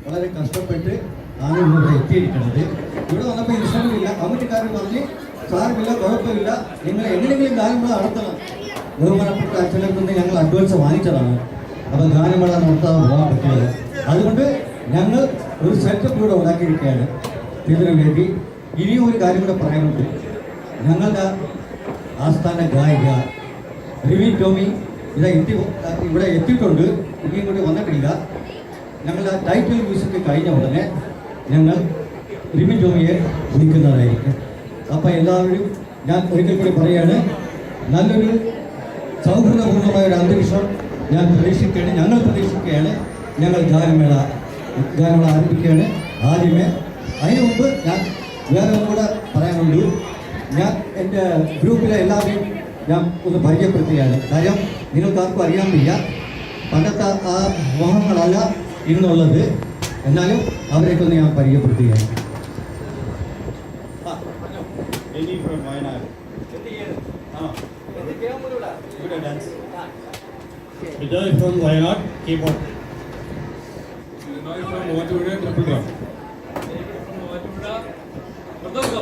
വളരെ കഷ്ടപ്പെട്ട് ആണ് ഇവിടെ എത്തിയിരിക്കുന്നത്. ഇവിടെ വന്നപ്പോൾ ഇൻഷുറൻസില്ല. കമ്മിറ്റിക്കാർ പറഞ്ഞ് സാരമില്ല, കുഴപ്പമില്ല, നിങ്ങൾ എങ്ങനെയെങ്കിലും ഗാനമേള നടത്തണം. ബഹുമാനപ്പെട്ട അച്ഛനെ ഞങ്ങൾ അഡ്വാൻസ് വാങ്ങിച്ചതാണ്. അപ്പോൾ ഗാനമേള നടത്താൻ പോകാൻ പറ്റില്ല. അതുകൊണ്ട് ഞങ്ങൾ ഒരു സെറ്റപ്പ് കൂടെ ഉണ്ടാക്കിയിരിക്കുകയാണ് ഇതിനു വേണ്ടി. ഇനിയും ഒരു കാര്യം കൂടെ പറയാനുണ്ട്. ഞങ്ങളുടെ ആസ്ഥാന ഗായിക റിമി ടോമി ഇവിടെ എത്തിയിട്ടുണ്ട്. ഇനിയും കൂടി വന്നിട്ടില്ല. ഞങ്ങളുടെ ടൈറ്റിൽ മ്യൂസിക് കഴിഞ്ഞ ഉടനെ ഞങ്ങൾ റിമി ടോമിയെ വിളിക്കുന്നതായിരിക്കും. അപ്പോൾ എല്ലാവരും ഞാൻ ഒരിക്കൽ കൂടി പറയുകയാണ്, നല്ലൊരു സൗഹൃദപൂർണ്ണമായ ഒരു അന്തരീക്ഷം ഞങ്ങൾ പ്രതീക്ഷിക്കുകയാണ്. ഞങ്ങൾ ഗാനമേള ആരംഭിക്കുകയാണ്. ആദ്യമേ അതിനു മുമ്പ് ഞാൻ വേറെ ഒന്നും കൂടെ പറയാനുണ്ട്. ഞാൻ എൻ്റെ ഗ്രൂപ്പിലെ എല്ലാവരെയും ഞാൻ ഒന്ന് പരിചയപ്പെടുത്തുകയാണ്. കാര്യം നിങ്ങൾക്കാർക്കും അറിയാൻ വയ്യ, പണ്ടത്തെ ആ മോഹങ്ങളല്ല ഇന്നുള്ളത്. എന്നാലും അവരെയൊക്കെ ഞാൻ പരിചയപ്പെടുത്തുകയാണ്. Vijay from Wayanad, keyboard. Vijay from Vatuvada, triple drum. From Vatuvada,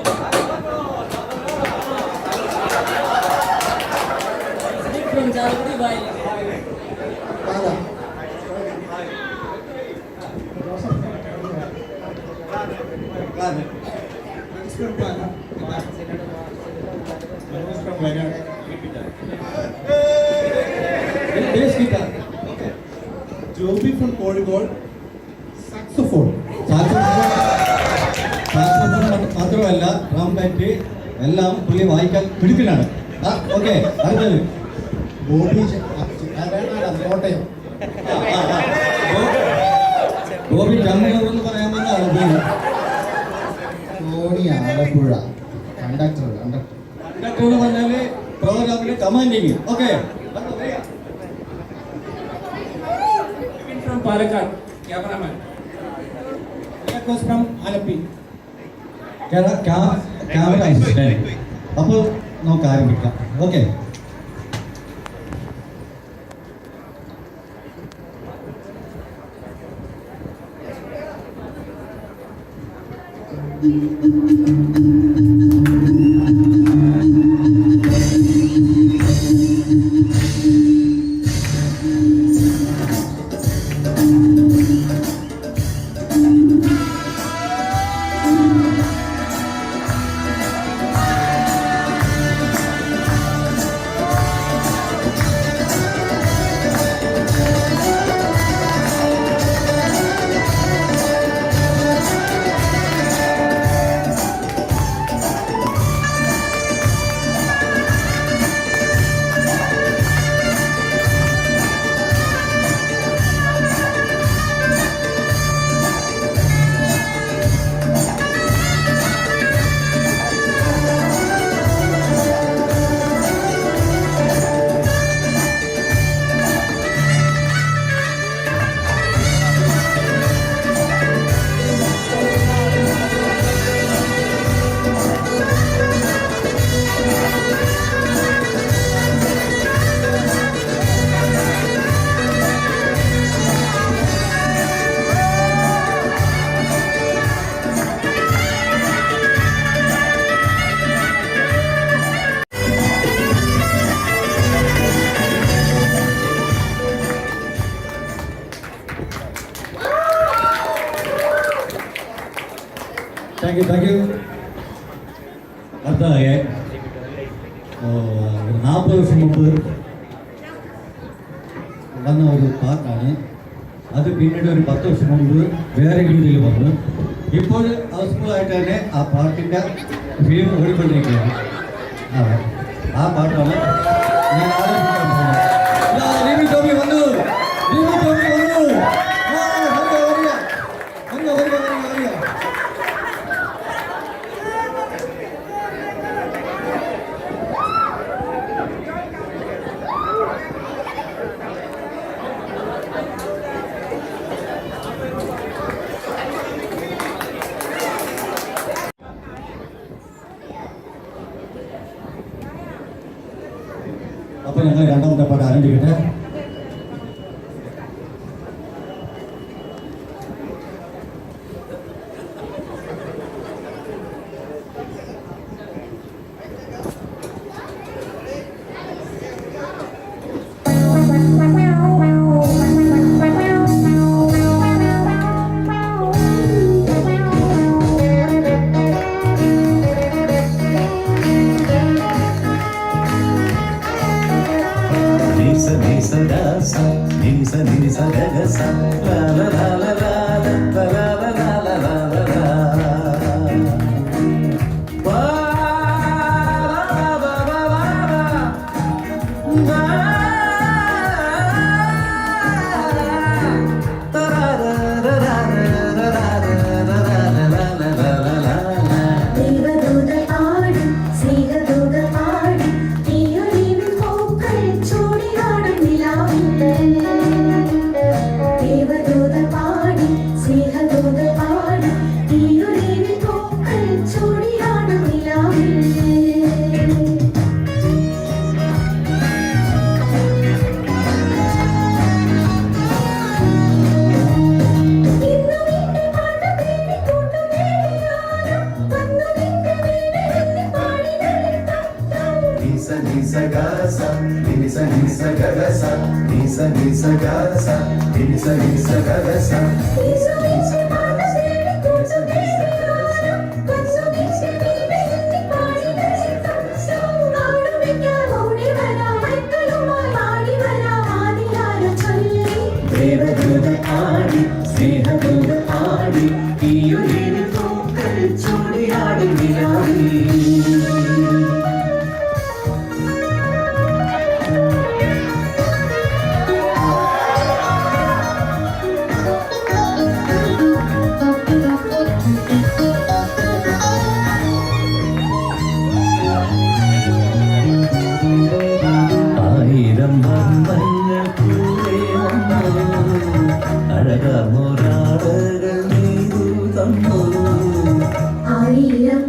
from Jalpuri, violin. From Wayanad, bass guitar. Joby from Kozhikode, saxophone. മാത്രമല്ല ട്രംപറ്റ് എല്ലാം പുള്ളി വായിക്കാൻ പിടിക്കലാണ്. ഓക്കെ, അടുത്തത് കോട്ടയം. ബോബി ജമ്മൂർ എന്ന് പറയാൻ വന്നതാണ്. ധോണി ആലപ്പുഴ, കണ്ടക്ടർ എന്ന് പറഞ്ഞാല് പ്രോഗ്രാമിന്റെ commanding. Okay, from Palakkad, cameraman. from Alapi. Camera assistant. അപ്പോൾ നമുക്ക് ആരംഭിക്കാം. Okay, thank you. അടുത്തതായി 40 വർഷം മുമ്പ് വന്ന ഒരു പാട്ടാണ്. അത് പിന്നീട് ഒരു 10 വർഷം മുമ്പ് വേറെ രീതിയിൽ വന്നു. ഇപ്പോൾ ഹൗസ്ഫുള്ളായിട്ട് തന്നെ ആ പാട്ടിൻ്റെ ഫിലിം ഓടിക്കൊണ്ടിരിക്കുകയാണ്. ആ പാട്ടാണ് ഞാൻ ആലോചിക്കാൻ പോകുന്നത്. റിമി ടോമി വന്നു. അപ്പോൾ ഞങ്ങൾ രണ്ടാമത്തെ പാട്ട് ആരംഭിക്കട്ടെ. sa ni sa ga sa ni sa ni sa ga ga sa ദേവദൂത ആടി സ്നേഹദൂത ആടി ഈയൊരു പൂക്കൾ ചൂടിയാടി നിലാവി ആയിരം വർണ്ണങ്ങൾ കൂടെ വന്നു അഴകമൊരാടകൾ നീതു തന്നു ആയിരം